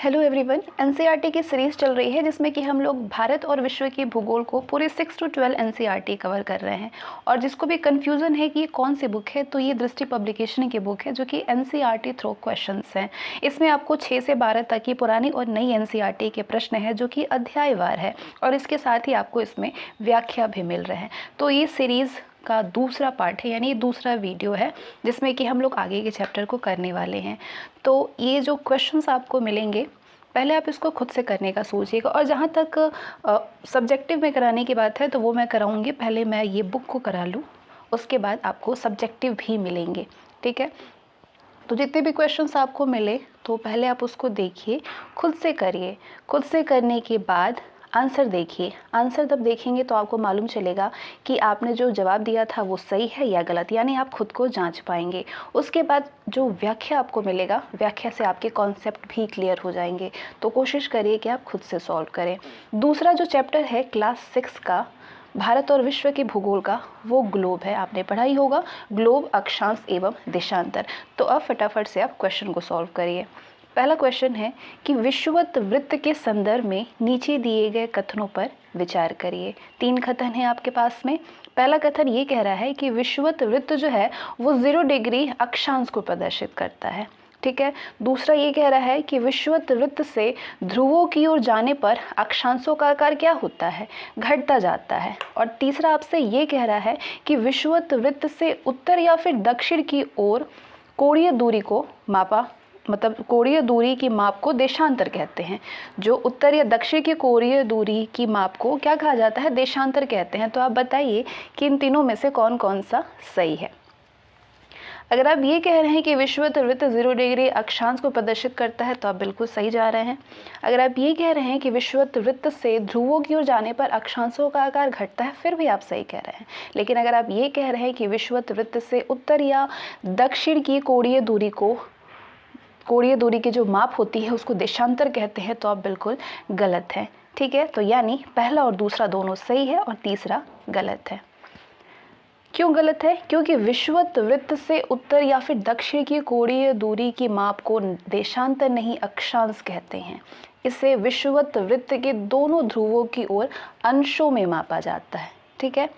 Hello everyone. NCERT की series चल रही है जिसमें कि हम लोग भारत और विश्व के भूगोल को पूरे 6 to 12 एनसीईआरटी कवर कर रहे हैं। और जिसको भी कन्फ्यूज़न है कि ये कौन सी बुक है, तो ये दृष्टि पब्लिकेशन की बुक है जो कि एनसीईआरटी थ्रो क्वेश्चंस हैं। इसमें आपको 6 से 12 तक की पुरानी और नई एनसीईआरटी के प्रश्न हैं जो कि अध्यायवार है, और इसके साथ ही आपको इसमें व्याख्या भी मिल रहे हैं। तो ये सीरीज़ का दूसरा पार्ट है, यानी दूसरा वीडियो है जिसमें कि हम लोग आगे के चैप्टर को करने वाले हैं। तो ये जो क्वेश्चंस आपको मिलेंगे, पहले आप इसको खुद से करने का सोचिएगा। और जहाँ तक सब्जेक्टिव में कराने की बात है तो वो मैं कराऊंगी, पहले मैं ये बुक को करा लूँ, उसके बाद आपको सब्जेक्टिव भी मिलेंगे। ठीक है, तो जितने भी क्वेश्चंस आपको मिले तो पहले आप उसको देखिए, खुद से करिए। खुद से करने के बाद आंसर देखिए। आंसर जब देखेंगे तो आपको मालूम चलेगा कि आपने जो जवाब दिया था वो सही है या गलत, यानी आप खुद को जांच पाएंगे। उसके बाद जो व्याख्या आपको मिलेगा, व्याख्या से आपके कॉन्सेप्ट भी क्लियर हो जाएंगे। तो कोशिश करिए कि आप खुद से सॉल्व करें। दूसरा जो चैप्टर है क्लास 6 का, भारत और विश्व के भूगोल का, वो ग्लोब है। आपने पढ़ा ही होगा, ग्लोब, अक्षांश एवं देशांतर। तो अब फटाफट से आप क्वेश्चन को सॉल्व करिए। पहला क्वेश्चन है कि विषुवत वृत्त के संदर्भ में नीचे दिए गए कथनों पर विचार करिए। 3 कथन है आपके पास में। पहला कथन ये कह रहा है कि विषुवत वृत्त जो है वो 0 डिग्री अक्षांश को प्रदर्शित करता है। ठीक है। दूसरा ये कह रहा है कि विषुवत वृत्त से ध्रुवों की ओर जाने पर अक्षांशों का आकार क्या होता है, घटता जाता है। और तीसरा आपसे ये कह रहा है कि विषुवत वृत्त से उत्तर या फिर दक्षिण की ओर कोणीय दूरी को मापा, मतलब कोणीय दूरी की माप को देशांतर कहते हैं। जो उत्तर या दक्षिण की कोणीय दूरी की माप को क्या कहा जाता है, देशांतर कहते हैं। तो आप बताइए कि इन तीनों में से कौन कौन सा सही है। अगर आप ये कह रहे हैं कि विषुवत वृत्त 0 डिग्री अक्षांश को प्रदर्शित करता है तो आप बिल्कुल सही जा रहे हैं। अगर आप ये कह रहे हैं कि विषुवत वृत्त से ध्रुवों की ओर जाने पर अक्षांशों का आकार घटता है, फिर भी आप सही कह रहे हैं। लेकिन अगर आप ये कह रहे हैं कि विषुवत वृत्त से उत्तर या दक्षिण की कोणीय दूरी की जो माप होती है उसको देशांतर कहते हैं, तो आप बिल्कुल गलत हैं। ठीक है, तो यानी पहला और दूसरा दोनों सही है और तीसरा गलत है। क्यों गलत है? क्योंकि विषुवत वृत्त से उत्तर या फिर दक्षिण की कोणीय दूरी की माप को देशांतर नहीं अक्षांश कहते हैं। इसे विषुवत वृत्त के दोनों ध्रुवों की ओर अंशों में मापा जाता है। ठीक है,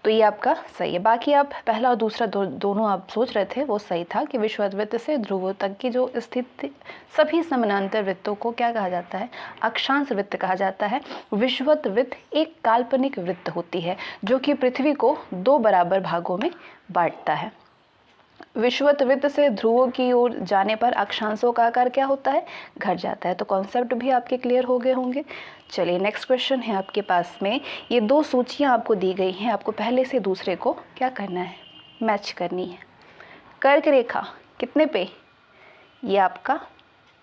तो ये आपका सही है। बाकी आप पहला और दूसरा दोनों आप सोच रहे थे वो सही था कि विषुवत वृत्त से ध्रुवों तक की जो स्थिति सभी समानांतर वृत्तों को क्या कहा जाता है, अक्षांश वृत्त कहा जाता है। विषुवत वृत्त एक काल्पनिक वृत्त होती है जो कि पृथ्वी को 2 बराबर भागों में बांटता है। विषुवत वृत्त से ध्रुवों की ओर जाने पर अक्षांशों का आकार क्या होता है, घट जाता है। तो कॉन्सेप्ट भी आपके क्लियर हो गए होंगे। चलिए नेक्स्ट क्वेश्चन है आपके पास में। ये 2 सूचियां आपको दी गई हैं, आपको पहले से दूसरे को क्या करना है, मैच करनी है। कर्क रेखा कितने पे, ये आपका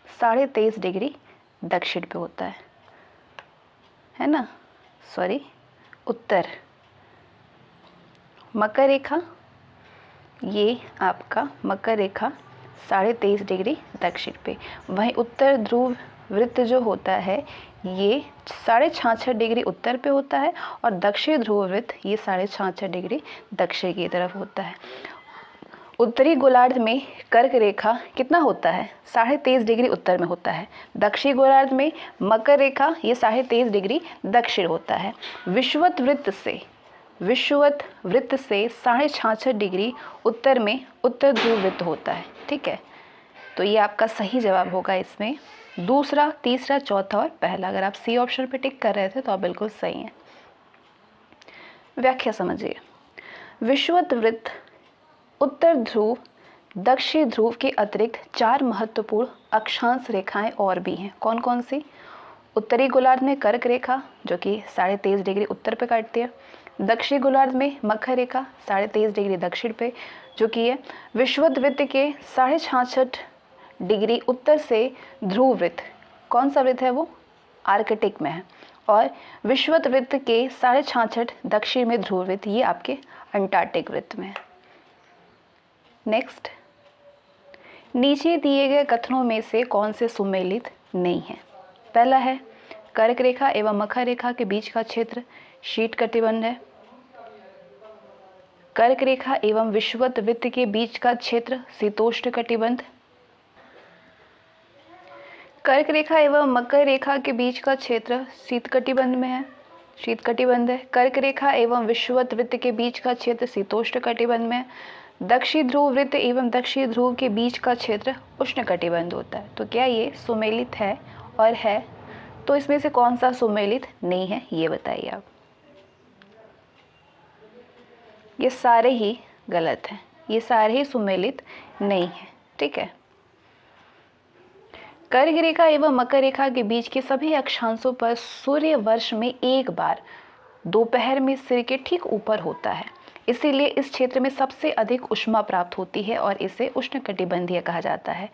23.5 डिग्री दक्षिण पे होता है ना, सॉरी उत्तर। मकर रेखा, ये आपका मकर रेखा 23.5 डिग्री दक्षिण पे। वहीं उत्तर ध्रुव वृत्त जो होता है ये 66.5 डिग्री उत्तर पे होता है, और दक्षिण ध्रुव वृत्त ये 66.5 डिग्री दक्षिण की तरफ होता है। उत्तरी गोलार्ध में कर्क रेखा कितना होता है, 23.5 डिग्री उत्तर में होता है। दक्षिणी गोलार्ध में मकर रेखा ये 23.5 डिग्री दक्षिण होता है। विषुवत वृत्त से 66.5 डिग्री उत्तर में उत्तर ध्रुव वृत्त होता है। ठीक है, तो ये आपका सही जवाब होगा इसमें दूसरा, तीसरा, चौथा और पहला। अगर आप सी ऑप्शन पे टिक कर रहे थे तो आप बिल्कुल सही हैं। व्याख्या समझिए। विषुवत वृत्त उत्तर ध्रुव, दक्षिण ध्रुव के अतिरिक्त 4 महत्वपूर्ण अक्षांश रेखाएं और भी हैं। कौन कौन सी? उत्तरी गोलार्ध में कर्क रेखा जो कि 23.5 डिग्री उत्तर पे काटती है। दक्षिणी गोलार्ध में मकर रेखा 23.5 डिग्री दक्षिण पे जो कि है। विषुवत वृत्त के 66.5 डिग्री उत्तर से ध्रुव वृत्त, कौन सा वृत्त है वो, आर्कटिक में है। और विषुवत वृत्त के 66.5 दक्षिण में ध्रुव वृत्त, ये आपके अंटार्कटिक वृत्त में है। नेक्स्ट, नीचे दिए गए कथनों में से कौन से सुमेलित नहीं है? पहला है कर्क रेखा एवं मकर रेखा के बीच का क्षेत्र शीत कटिबंध है। कर्क रेखा एवं विषुवत वृत्त के बीच का क्षेत्र शीतोष्ण कटिबंध। कर्क रेखा एवं मकर रेखा के बीच का क्षेत्र शीतकटिबंध में है, शीतकटिबंध है। कर्क रेखा एवं विषुवत वृत्त के बीच का क्षेत्र शीतोष्ण कटिबंध में है। दक्षिण ध्रुव वृत्त एवं दक्षिण ध्रुव के बीच का क्षेत्र उष्ण कटिबंध होता है। तो क्या ये सुमेलित है और है? तो इसमें से कौन सा सुमेलित नहीं है, ये बताइए आप। ये सारे ही गलत हैं, ये सारे ही सुमेलित नहीं है। ठीक है। कर्क रेखा एवं मकर रेखा के बीच के सभी अक्षांशों पर सूर्य वर्ष में एक बार दोपहर में सिर के ठीक ऊपर होता है, इसीलिए इस क्षेत्र में सबसे अधिक ऊष्मा प्राप्त होती है और इसे उष्णकटिबंधीय कहा जाता है।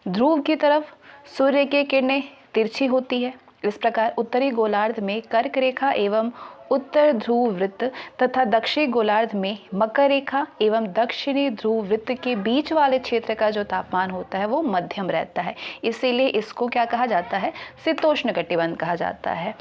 ध्रुव की तरफ सूर्य की किरणें तिरछी होती है। इस प्रकार उत्तरी गोलार्ध में कर्क रेखा एवं उत्तर ध्रुव वृत्त तथा दक्षिणी गोलार्ध में मकर रेखा एवं दक्षिणी ध्रुव वृत्त के बीच वाले क्षेत्र का जो तापमान होता है वो मध्यम रहता है, इसीलिए इसको क्या कहा जाता है? शीतोष्ण कटिबंध कहा जाता है।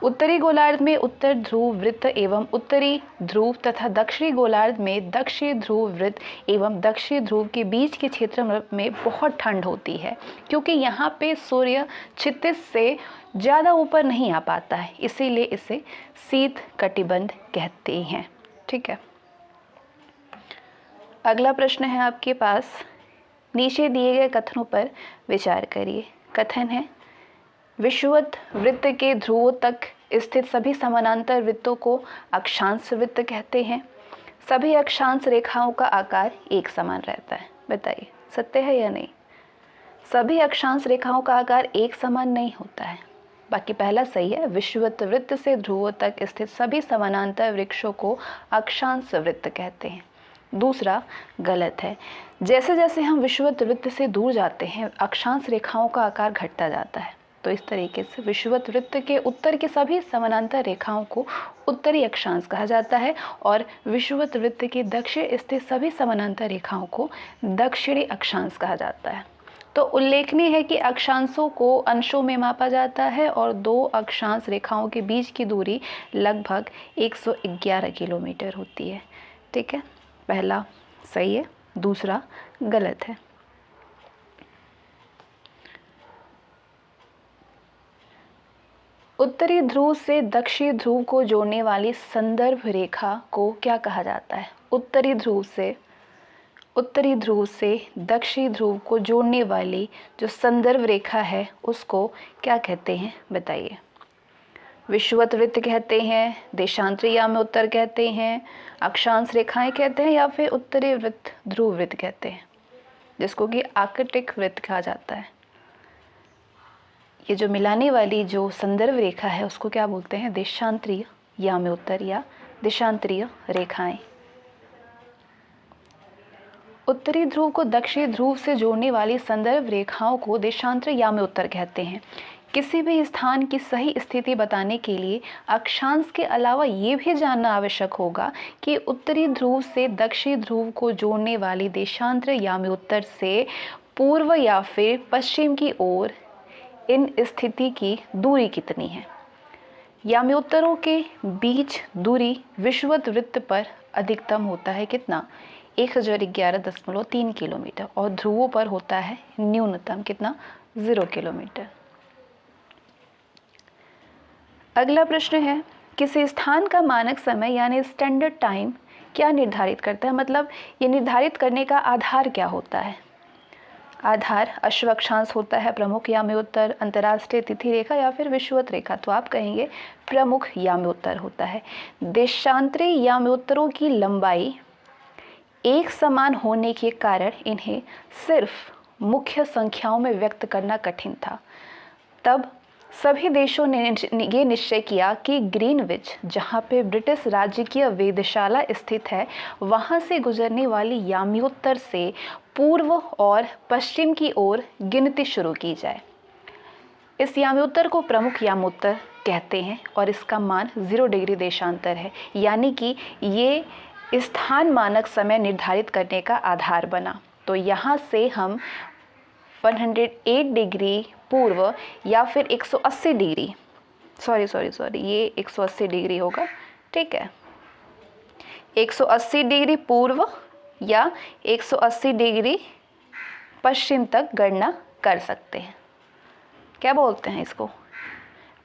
उत्तरी गोलार्ध में उत्तर ध्रुव वृत्त एवं उत्तरी ध्रुव तथा दक्षिणी गोलार्ध में दक्षिण ध्रुव वृत्त एवं दक्षिण ध्रुव के बीच के क्षेत्र में बहुत ठंड होती है, क्योंकि यहाँ पे सूर्य क्षितिज से ज़्यादा ऊपर नहीं आ पाता है, इसीलिए इसे शीत कटिबंध कहते हैं। ठीक है। अगला प्रश्न है आपके पास, नीचे दिए गए कथनों पर विचार करिए। कथन है, विषुवत वृत्त के ध्रुवों तक स्थित सभी समानांतर वृत्तों को अक्षांश वृत्त कहते हैं। सभी अक्षांश रेखाओं का आकार एक समान रहता है। बताइए सत्य है या नहीं? सभी अक्षांश रेखाओं का आकार एक समान नहीं होता है। बाकी पहला सही है, विषुवत वृत्त से ध्रुवों तक स्थित सभी समानांतर वृक्षों को अक्षांश वृत्त कहते हैं। दूसरा गलत है, जैसे जैसे हम विषुवत वृत्त से दूर जाते हैं अक्षांश रेखाओं का आकार घटता जाता है। तो इस तरीके से विषुवत वृत्त के उत्तर की सभी समानांतर रेखाओं को उत्तरी अक्षांश कहा जाता है और विषुवत वृत्त के दक्षिण स्थित सभी समानांतर रेखाओं को दक्षिणी अक्षांश कहा जाता है। तो उल्लेखनीय है कि अक्षांशों को अंशों में मापा जाता है और दो अक्षांश रेखाओं के बीच की दूरी लगभग 111 किलोमीटर होती है। ठीक है, पहला सही है, दूसरा गलत है। उत्तरी ध्रुव से दक्षिण ध्रुव को जोड़ने वाली संदर्भ रेखा को क्या कहा जाता है? उत्तरी ध्रुव से दक्षिणी ध्रुव को जोड़ने वाली जो संदर्भ रेखा है उसको क्या कहते हैं? बताइए। विषुवत वृत्त कहते हैं, देशांतरी याम उत्तर कहते हैं, अक्षांश रेखाएं कहते हैं, या फिर उत्तरी वृत्त ध्रुव वृत्त कहते हैं, जिसको कि आर्कटिक वृत्त कहा जाता है। ये जो मिलाने वाली जो संदर्भ रेखा है उसको क्या बोलते हैं? देशांतरीय याम उत्तर या देशांतरीय रेखाएं। उत्तरी ध्रुव को दक्षिणी ध्रुव से जोड़ने वाली संदर्भ रेखाओं को देशांतरीय याम उत्तर कहते हैं। किसी भी स्थान की सही स्थिति बताने के लिए अक्षांश के अलावा ये भी जानना आवश्यक होगा कि उत्तरी ध्रुव से दक्षिणी ध्रुव को जोड़ने वाली देशांतरीय याम उत्तर से पूर्व या फिर पश्चिम की ओर इन स्थिति की दूरी कितनी है। याम्योत्तरों के बीच दूरी विषुवत वृत्त पर अधिकतम होता है कितना? 1011.3 किलोमीटर और ध्रुवों पर होता है न्यूनतम कितना? 0 किलोमीटर। अगला प्रश्न है, किसी स्थान का मानक समय यानी स्टैंडर्ड टाइम क्या निर्धारित करता है? मतलब ये निर्धारित करने का आधार क्या होता है? आधार अश्व अक्षांश होता है, प्रमुख याम्योत्तर, अंतर्राष्ट्रीय तिथि रेखा या फिर विषुवत रेखा। तो आप कहेंगे प्रमुख याम्योत्तर होता है। देशांतरी याम्योत्तरों की लंबाई एक समान होने के कारण इन्हें सिर्फ मुख्य संख्याओं में व्यक्त करना कठिन था। तब सभी देशों ने ये निश्चय किया कि ग्रीनविच, जहाँ पे ब्रिटिश राज्य की वेधशाला स्थित है, वहाँ से गुजरने वाली याम्योत्तर से पूर्व और पश्चिम की ओर गिनती शुरू की जाए। इस याम्योत्तर को प्रमुख यामोत्तर कहते हैं और इसका मान 0 डिग्री देशांतर है, यानी कि ये स्थान मानक समय निर्धारित करने का आधार बना। तो यहाँ से हम 108 डिग्री पूर्व या फिर 180 डिग्री सॉरी ये 180 डिग्री होगा। ठीक है, 180 डिग्री पूर्व या 180 डिग्री पश्चिम तक गणना कर सकते हैं। क्या बोलते हैं इसको?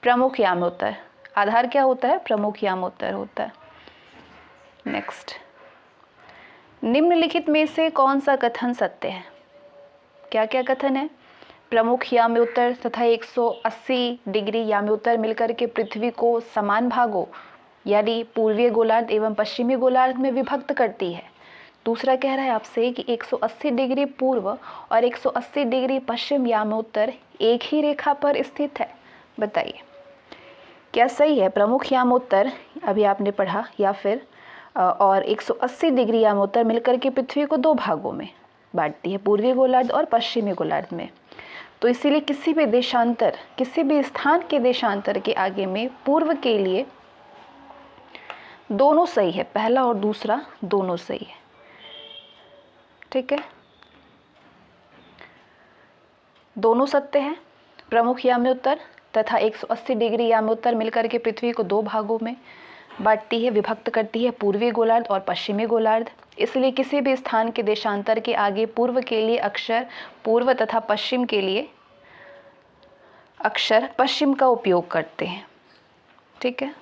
प्रमुख यामोत्तर। आधार क्या होता है? प्रमुख यामोत्तर होता है। नेक्स्ट, निम्नलिखित में से कौन सा कथन सत्य है? क्या क्या कथन है? प्रमुख यामोत्तर तथा 180 डिग्री यामोत्तर मिलकर के पृथ्वी को समान भागों यानी पूर्वीय गोलार्ध एवं पश्चिमी गोलार्ध में विभक्त करती है। दूसरा कह रहा है आपसे कि 180 डिग्री पूर्व और 180 डिग्री पश्चिम यामोत्तर एक ही रेखा पर स्थित है। बताइए क्या सही है? प्रमुख यामोत्तर अभी आपने पढ़ा, या फिर और 180 डिग्री यामोत्तर मिलकर के पृथ्वी को दो भागों में बांटती है, पूर्वी गोलार्ध और पश्चिमी गोलार्ध में। तो इसीलिए किसी भी देशांतर, किसी भी स्थान के देशांतर के आगे में पूर्व के लिए दोनों सही है, पहला और दूसरा दोनों सही है। ठीक है, दोनों सत्य हैं। प्रमुख यामोत्तर तथा 180 डिग्री यामोत्तर मिलकर के पृथ्वी को दो भागों में बांटती है, विभक्त करती है, पूर्वी गोलार्ध और पश्चिमी गोलार्ध। इसलिए किसी भी स्थान के देशांतर के आगे पूर्व के लिए अक्षर पूर्व तथा पश्चिम के लिए अक्षर पश्चिम का उपयोग करते हैं। ठीक है,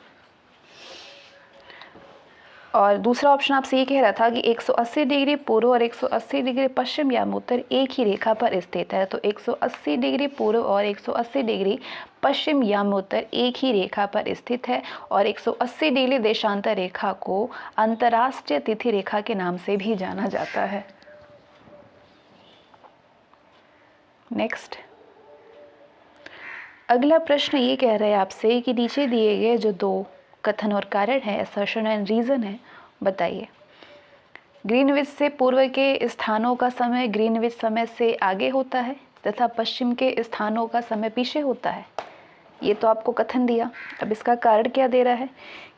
और दूसरा ऑप्शन आपसे ये कह रहा था कि 180 डिग्री पूर्व और 180 डिग्री पश्चिम यामोत्तर एक ही रेखा पर स्थित है। तो 180 डिग्री पूर्व और 180 डिग्री पश्चिम यामोत्तर एक ही रेखा पर स्थित है और 180 डिग्री देशांतर रेखा को अंतर्राष्ट्रीय तिथि रेखा के नाम से भी जाना जाता है। नेक्स्ट, अगला प्रश्न ये कह रहा है आपसे कि नीचे दिए गए जो दो कथन और कारण है, असर्शन एंड रीजन है, बताइए। ग्रीनविच से पूर्व के स्थानों का समय ग्रीनविच समय से आगे होता है तथा पश्चिम के स्थानों का समय पीछे होता है। ये तो आपको कथन दिया। अब इसका कारण क्या दे रहा है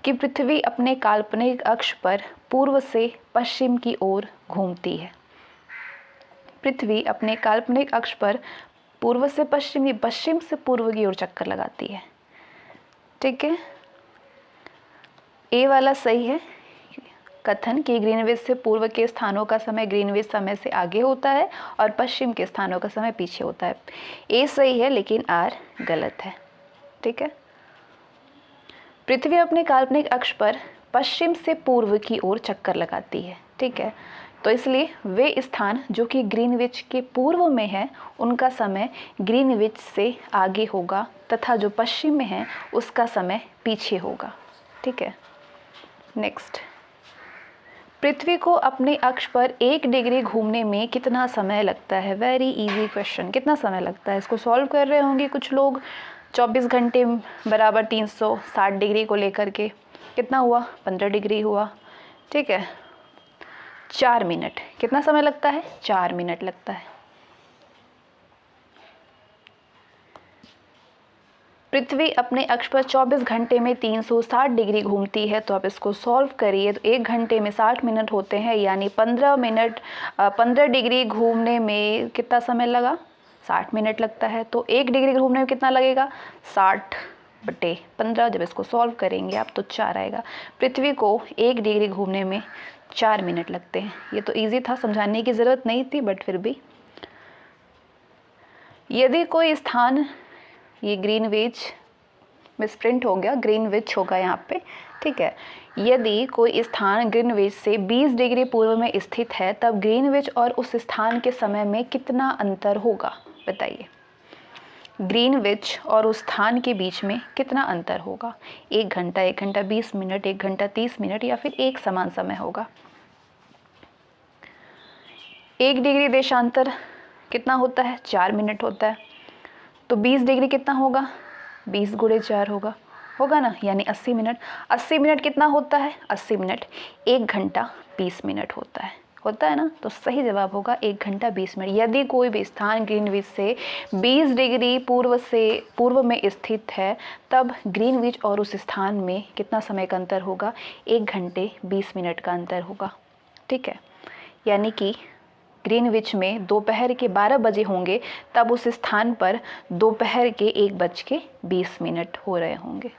कि पृथ्वी अपने काल्पनिक अक्ष पर पूर्व से पश्चिम की ओर घूमती है। पृथ्वी अपने काल्पनिक अक्ष पर पूर्व से पश्चिम, पश्चिम से पूर्व की ओर चक्कर लगाती है। ठीक है, ए वाला सही है कथन कि ग्रीनविच से पूर्व के स्थानों का समय ग्रीनविच समय से आगे होता है और पश्चिम के स्थानों का समय पीछे होता है। ए सही है लेकिन आर गलत है। ठीक है, पृथ्वी अपने काल्पनिक अक्ष पर पश्चिम से पूर्व की ओर चक्कर लगाती है। ठीक है, तो इसलिए वे स्थान जो कि ग्रीनविच के पूर्व में है उनका समय ग्रीनविच से आगे होगा तथा जो पश्चिम में है उसका समय पीछे होगा। ठीक है, नेक्स्ट, पृथ्वी को अपने अक्ष पर 1 डिग्री घूमने में कितना समय लगता है? Very easy question. कितना समय लगता है? इसको सॉल्व कर रहे होंगे कुछ लोग। 24 घंटे बराबर 360 डिग्री को लेकर के कितना हुआ? 15 डिग्री हुआ। ठीक है, 4 मिनट। कितना समय लगता है? 4 मिनट लगता है। पृथ्वी अपने अक्ष पर 24 घंटे में 360 डिग्री घूमती है। तो आप इसको सॉल्व करिए तो 1 घंटे में 60 मिनट होते हैं, यानी 15 डिग्री घूमने में कितना समय लगा? 60 मिनट लगता है। तो 1 डिग्री घूमने में कितना लगेगा? 60/15। जब इसको सॉल्व करेंगे आप तो 4 आएगा। पृथ्वी को 1 डिग्री घूमने में 4 मिनट लगते हैं। ये तो ईजी था, समझाने की ज़रूरत नहीं थी, बट फिर भी। यदि कोई स्थान, ये ग्रीनविच मिसप्रिंट हो गया, ग्रीनविच होगा यहाँ पे। ठीक है, यदि कोई स्थान ग्रीनविच से 20 डिग्री पूर्व में स्थित है तब ग्रीनविच और उस स्थान के समय में कितना अंतर होगा? बताइए। ग्रीनविच और उस स्थान के बीच में कितना अंतर होगा? 1 घंटा, 1 घंटा 20 मिनट, 1 घंटा 30 मिनट, या फिर एक समान समय होगा? 1 डिग्री देशांतर कितना होता है? 4 मिनट होता है। तो 20 डिग्री कितना होगा? 20 गुणे 4 होगा ना, यानी 80 मिनट। 80 मिनट कितना होता है? 80 मिनट 1 घंटा 20 मिनट होता है ना। तो सही जवाब होगा 1 घंटा 20 मिनट। यदि कोई भी स्थान ग्रीनविच से 20 डिग्री पूर्व में स्थित है तब ग्रीनविच और उस स्थान में कितना समय का अंतर होगा? 1 घंटे 20 मिनट का अंतर होगा। ठीक है, यानी कि ग्रीनविच में दोपहर के 12 बजे होंगे तब उस स्थान पर दोपहर के 1:20 हो रहे होंगे।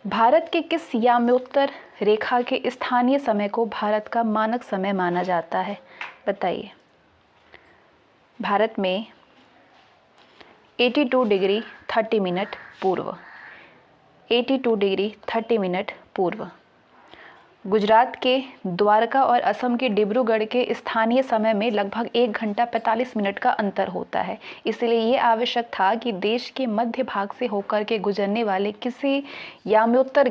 भारत के किस याम्योत्तर रेखा के स्थानीय समय को भारत का मानक समय माना जाता है? बताइए। भारत में 82 डिग्री 30 मिनट पूर्व, 82 डिग्री 30 मिनट पूर्व। गुजरात के द्वारका और असम के डिब्रूगढ़ के स्थानीय समय में लगभग 1 घंटा 45 मिनट का अंतर होता है। इसलिए ये आवश्यक था कि देश के मध्य भाग से होकर के गुजरने वाले किसी याम्योत्तर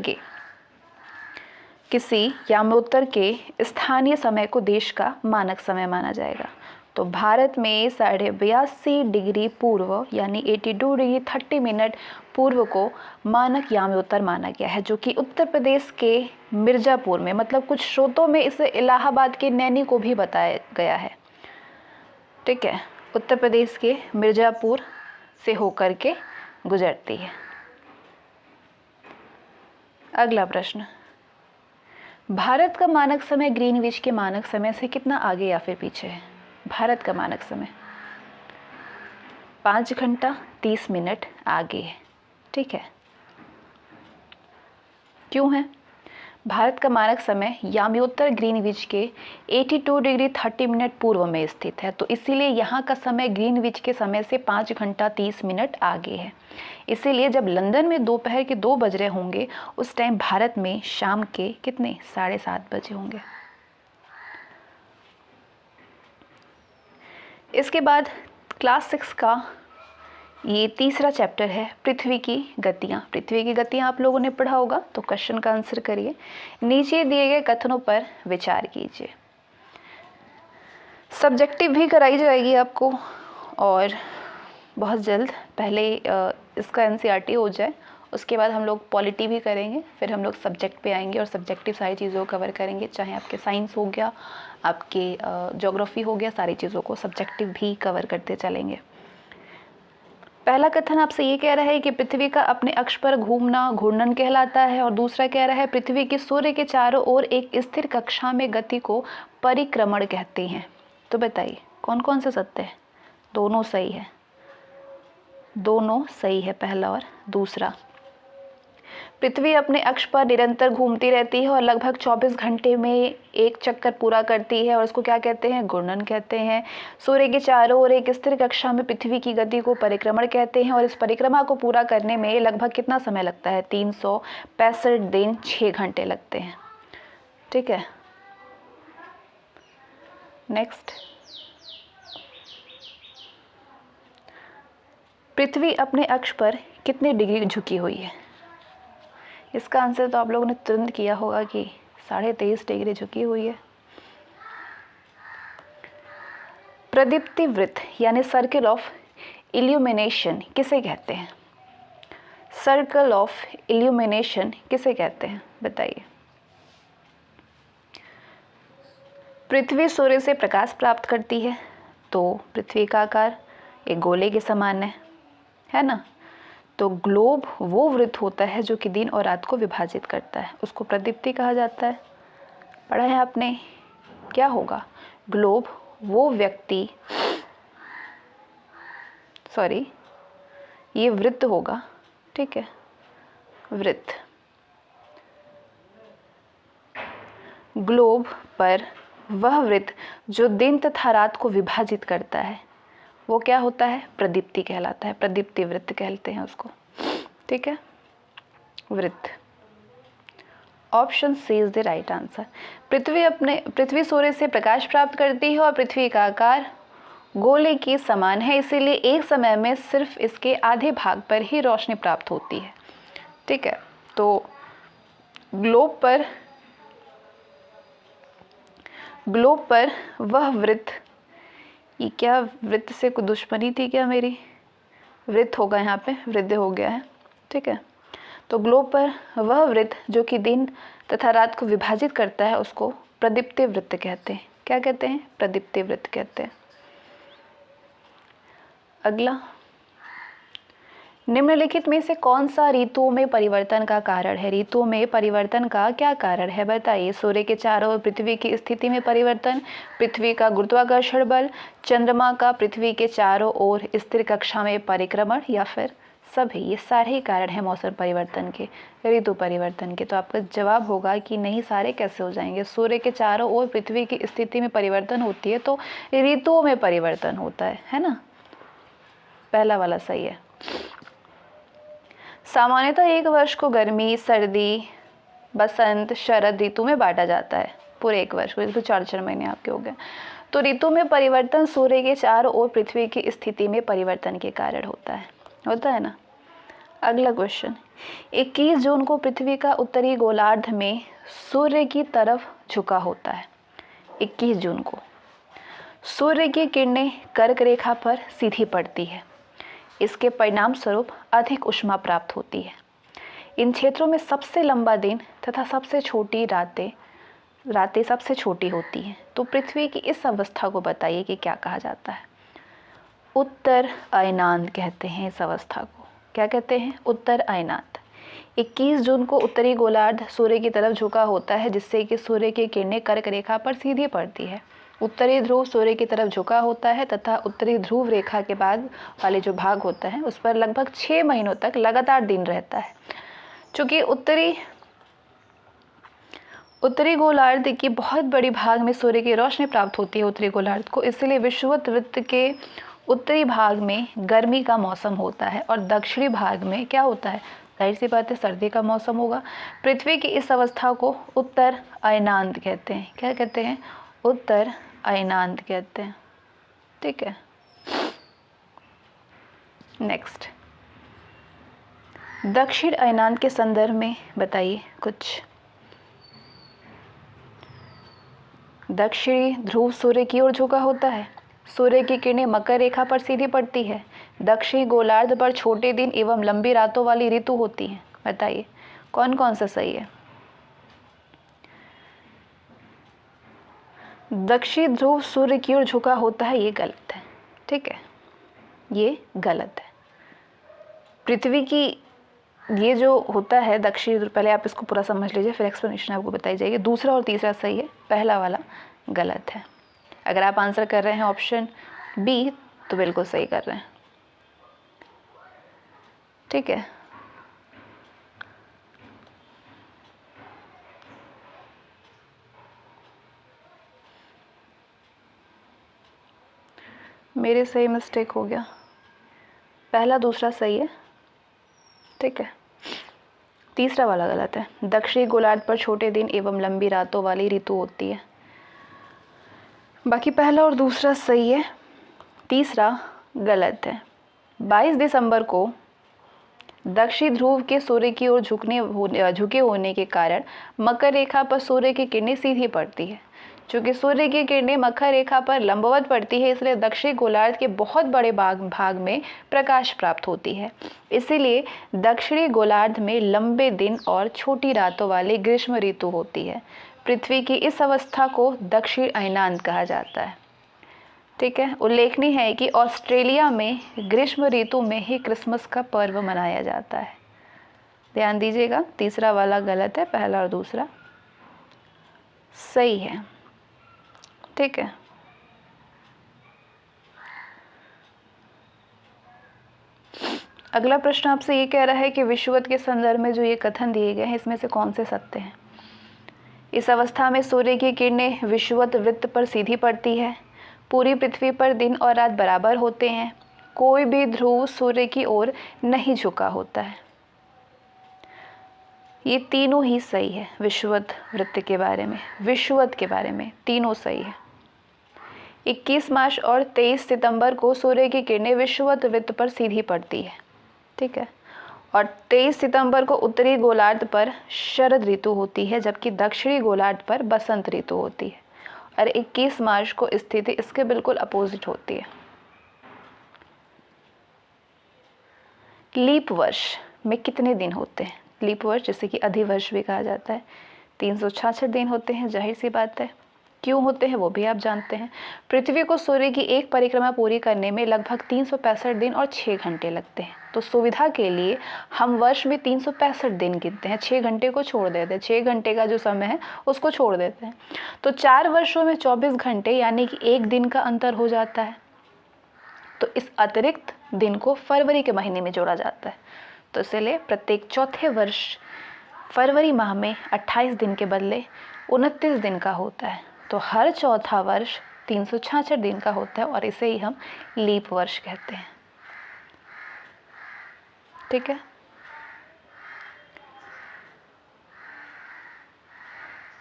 के स्थानीय समय को देश का मानक समय माना जाएगा। तो भारत में 82.5 डिग्री पूर्व यानी 82 डिग्री 30 मिनट पूर्व को मानक याम्योत्तर माना गया है, जो कि उत्तर प्रदेश के मिर्ज़ापुर में, मतलब कुछ स्रोतों में इसे इलाहाबाद के नैनी को भी बताया गया है। ठीक है, उत्तर प्रदेश के मिर्ज़ापुर से होकर के गुजरती है। अगला प्रश्न, भारत का मानक समय ग्रीनविच के मानक समय से कितना आगे या फिर पीछे है? भारत का मानक समय 5 घंटा 30 मिनट आगे है। ठीक है, क्यों है? भारत का मानक समय याम्योत्तर ग्रीनविच के 82 डिग्री 30 मिनट पूर्व में स्थित है, तो इसीलिए यहाँ का समय ग्रीनविच के समय से 5 घंटा 30 मिनट आगे है। इसीलिए जब लंदन में दोपहर के 2 बज रहे होंगे, उस टाइम भारत में शाम के कितने 7:30 बजे होंगे। इसके बाद क्लास 6 का ये तीसरा चैप्टर है पृथ्वी की गतियाँ। पृथ्वी की गतियाँ आप लोगों ने पढ़ा होगा, तो क्वेश्चन का आंसर करिए। नीचे दिए गए कथनों पर विचार कीजिए। सब्जेक्टिव भी कराई जाएगी आपको, और बहुत जल्द, पहले इसका एनसीईआरटी हो जाए, उसके बाद हम लोग पॉलिटी भी करेंगे, फिर हम लोग सब्जेक्ट पे आएंगे और सब्जेक्टिव सारी चीज़ों को कवर करेंगे, चाहे आपके साइंस हो गया, आपके ज्योग्राफी हो गया, सारी चीज़ों को सब्जेक्टिव भी कवर करते चलेंगे। पहला कथन आपसे ये कह रहा है कि पृथ्वी का अपने अक्ष पर घूमना घूर्णन कहलाता है, और दूसरा कह रहा है पृथ्वी की सूर्य के चारों ओर एक स्थिर कक्षा में गति को परिक्रमण कहते हैं। तो बताइए कौन कौन से सत्य है? दोनों सही है, दोनों सही है, पहला और दूसरा। पृथ्वी अपने अक्ष पर निरंतर घूमती रहती है और लगभग 24 घंटे में एक चक्कर पूरा करती है, और इसको क्या कहते हैं? घूर्णन कहते हैं। सूर्य के चारों ओर एक स्थिर कक्षा में पृथ्वी की गति को परिक्रमण कहते हैं, और इस परिक्रमा को पूरा करने में लगभग कितना समय लगता है? 365 दिन 6 घंटे लगते हैं। ठीक है, नेक्स्ट, पृथ्वी अपने अक्ष पर कितने डिग्री झुकी हुई है? इसका आंसर तो आप लोगों ने तुरंत किया होगा कि 23.5 डिग्री झुकी हुई है। प्रदीप्ति वृत्त यानी सर्कल ऑफ इल्यूमिनेशन किसे कहते हैं? सर्कल ऑफ इल्यूमिनेशन किसे कहते हैं? बताइए। पृथ्वी सूर्य से प्रकाश प्राप्त करती है, तो पृथ्वी का आकार एक गोले के समान है ना? तो ग्लोब वो वृत्त होता है जो कि दिन और रात को विभाजित करता है, उसको प्रदीप्ति कहा जाता है। पढ़ा है आपने? क्या होगा? ग्लोब वो व्यक्ति, सॉरी, ये वृत्त होगा। ठीक है, वृत्त। ग्लोब पर वह वृत्त जो दिन तथा रात को विभाजित करता है, वो क्या होता है? प्रदीप्ति कहलाता है, प्रदीप्ति वृत्त कहते हैं उसको। ठीक है, वृत्त। Option C is the right answer. पृथ्वी सूर्य से प्रकाश प्राप्त करती है और पृथ्वी का आकार गोले के समान है, इसीलिए एक समय में सिर्फ इसके आधे भाग पर ही रोशनी प्राप्त होती है। ठीक है, तो ग्लोब पर वह वृत्त, ये क्या वृत्त से कोई दुश्मनी थी क्या मेरी? वृत्त होगा, यहाँ पे वृद्ध हो गया है। ठीक है, तो ग्लोब पर वह वृत्त जो कि दिन तथा रात को विभाजित करता है, उसको प्रदीप्ति वृत्त कहते हैं। क्या कहते हैं? प्रदीप्ति वृत्त कहते हैं। अगला, निम्नलिखित में से कौन सा ऋतुओं में परिवर्तन का कारण है? ऋतुओं में परिवर्तन का क्या कारण है? बताइए। सूर्य के चारों ओर पृथ्वी की स्थिति में परिवर्तन, पृथ्वी का गुरुत्वाकर्षण बल, चंद्रमा का पृथ्वी के चारों ओर स्थिर कक्षा में परिक्रमण, या फिर सभी, ये सारे ही कारण हैं मौसम परिवर्तन के, ऋतु परिवर्तन के। तो आपका जवाब होगा कि नहीं, सारे कैसे हो जाएंगे, सूर्य के चारों ओर पृथ्वी की स्थिति में परिवर्तन होती है तो ऋतुओं में परिवर्तन होता है ना। पहला वाला सही है। सामान्यतः एक वर्ष को गर्मी, सर्दी, बसंत, शरद ऋतु में बांटा जाता है। पूरे एक वर्ष को, तो 4 महीने आपके हो गए। तो ऋतु में परिवर्तन सूर्य के चारों ओर पृथ्वी की स्थिति में परिवर्तन के कारण होता है ना। अगला क्वेश्चन, 21 जून को पृथ्वी का उत्तरी गोलार्ध में सूर्य की तरफ झुका होता है। 21 जून को सूर्य की किरणें कर्क रेखा पर सीधी पड़ती है। इसके परिणाम स्वरूप अधिक ऊष्मा प्राप्त होती है। इन क्षेत्रों में सबसे लंबा दिन तथा सबसे छोटी रातें सबसे छोटी होती हैं। तो पृथ्वी की इस अवस्था को बताइए कि क्या कहा जाता है। उत्तर अयनांत कहते हैं इस अवस्था को। क्या कहते हैं? उत्तर अयनांत। 21 जून को उत्तरी गोलार्ध सूर्य की तरफ झुका होता है, जिससे कि सूर्य की किरणें कर्क रेखा पर सीधी पड़ती है। उत्तरी ध्रुव सूर्य की तरफ झुका होता है तथा उत्तरी ध्रुव रेखा के बाद वाले जो भाग होता है उस पर लगभग 6 महीनों तक लगातार दिन रहता है। चूँकि उत्तरी गोलार्ध की बहुत बड़ी भाग में सूर्य की रोशनी प्राप्त होती है उत्तरी गोलार्ध को, इसलिए विषुवत वृत्त के उत्तरी भाग में गर्मी का मौसम होता है और दक्षिणी भाग में क्या होता है? जाहिर सी बात है, सर्दी का मौसम होगा। पृथ्वी की इस अवस्था को उत्तर अयनांत कहते हैं। क्या कहते हैं? उत्तर अयनांत कहते हैं। ठीक है, नेक्स्ट, दक्षिण अयनांत के संदर्भ में बताइए कुछ। दक्षिणी ध्रुव सूर्य की ओर झुका होता है। सूर्य की किरणें मकर रेखा पर सीधी पड़ती है। दक्षिणी गोलार्ध पर छोटे दिन एवं लंबी रातों वाली ऋतु होती है। बताइए कौन कौन सा सही है? दक्षिण ध्रुव सूर्य की ओर झुका होता है, ये गलत है। ठीक है, ये गलत है। पृथ्वी की ये जो होता है दक्षिण ध्रुव, पहले आप इसको पूरा समझ लीजिए, फिर एक्सप्लेनेशन आपको बताई जाएगी। दूसरा और तीसरा सही है, पहला वाला गलत है। अगर आप आंसर कर रहे हैं ऑप्शन बी तो बिल्कुल सही कर रहे हैं। ठीक है, मेरे सही मिस्टेक हो गया, पहला दूसरा सही है। ठीक है, तीसरा वाला गलत है। दक्षिणी गोलार्ध पर छोटे दिन एवं लंबी रातों वाली ऋतु होती है। बाकी पहला और दूसरा सही है, तीसरा गलत है। 22 दिसंबर को दक्षिण ध्रुव के सूर्य की ओर झुके होने के कारण मकर रेखा पर सूर्य की किरणें सीधी पड़ती है। चूँकि सूर्य की किरणें मकर रेखा पर लंबवत पड़ती है, इसलिए दक्षिणी गोलार्ध के बहुत बड़े भाग में प्रकाश प्राप्त होती है। इसीलिए दक्षिणी गोलार्ध में लंबे दिन और छोटी रातों वाली ग्रीष्म ऋतु होती है। पृथ्वी की इस अवस्था को दक्षिण अयनांत कहा जाता है। ठीक है, उल्लेखनीय है कि ऑस्ट्रेलिया में ग्रीष्म ऋतु में ही क्रिसमस का पर्व मनाया जाता है। ध्यान दीजिएगा, तीसरा वाला गलत है, पहला और दूसरा सही है। ठीक है, अगला प्रश्न आपसे ये कह रहा है कि विषुवत के संदर्भ में जो ये कथन दिए गए हैं इसमें से कौन से सत्य हैं। इस अवस्था में सूर्य की किरणें विषुवत वृत्त पर सीधी पड़ती है। पूरी पृथ्वी पर दिन और रात बराबर होते हैं। कोई भी ध्रुव सूर्य की ओर नहीं झुका होता है। ये तीनों ही सही है। विषुवत वृत्त के बारे में, विषुवत के बारे में तीनों सही है। 21 मार्च और 23 सितंबर को सूर्य की किरणें विषुवत वृत्त पर सीधी पड़ती है। ठीक है, और 23 सितंबर को उत्तरी गोलार्ध पर शरद ऋतु होती है, जबकि दक्षिणी गोलार्ध पर बसंत ऋतु होती है। और 21 मार्च को स्थिति इसके बिल्कुल अपोजिट होती है। लीप वर्ष में कितने दिन होते हैं? लीप वर्ष जिसे कि अधिवर्ष भी कहा जाता है, 366 दिन होते हैं। जाहिर सी बात है, क्यों होते हैं वो भी आप जानते हैं। पृथ्वी को सूर्य की एक परिक्रमा पूरी करने में लगभग 365 दिन और 6 घंटे लगते हैं। तो सुविधा के लिए हम वर्ष में 365 दिन गिनते हैं, 6 घंटे को छोड़ देते हैं। 6 घंटे का जो समय है उसको छोड़ देते हैं। तो 4 वर्षों में 24 घंटे यानी कि 1 दिन का अंतर हो जाता है। तो इस अतिरिक्त दिन को फरवरी के महीने में जोड़ा जाता है। तो इसलिए प्रत्येक चौथे वर्ष फरवरी माह में 28 दिन के बदले 29 दिन का होता है। तो हर चौथा वर्ष 366 दिन का होता है और इसे ही हम लीप वर्ष कहते हैं। ठीक है।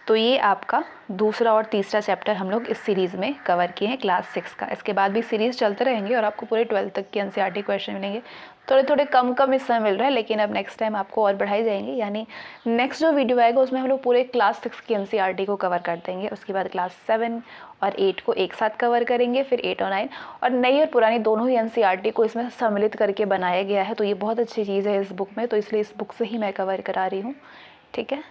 तो ये आपका दूसरा और तीसरा चैप्टर हम लोग इस सीरीज़ में कवर किए हैं क्लास 6 का। इसके बाद भी सीरीज़ चलते रहेंगे और आपको पूरे 12th तक के एनसीईआरटी क्वेश्चन मिलेंगे। थोड़े थोड़े कम इस समय मिल रहा है, लेकिन अब नेक्स्ट टाइम आपको और बढ़ाई जाएंगे। यानी नेक्स्ट जो वीडियो आएगा उसमें हम लोग पूरे क्लास 6 की एनसीईआरटी को कवर कर देंगे। उसके बाद क्लास 7 और 8 को एक साथ कवर करेंगे, फिर 8 और 9, और नई और पुरानी दोनों ही एनसीईआरटी को इसमें सम्मिलित करके बनाया गया है। तो ये बहुत अच्छी चीज़ है इस बुक में, तो इसलिए इस बुक से ही मैं कवर करा रही हूँ। ठीक है,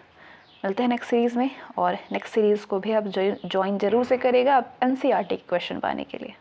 मिलते हैं नेक्स्ट सीरीज़ में। और नेक्स्ट सीरीज़ को भी आप ज्वाइन ज़रूर से करेगा आप एनसीईआरटी के क्वेश्चन पाने के लिए।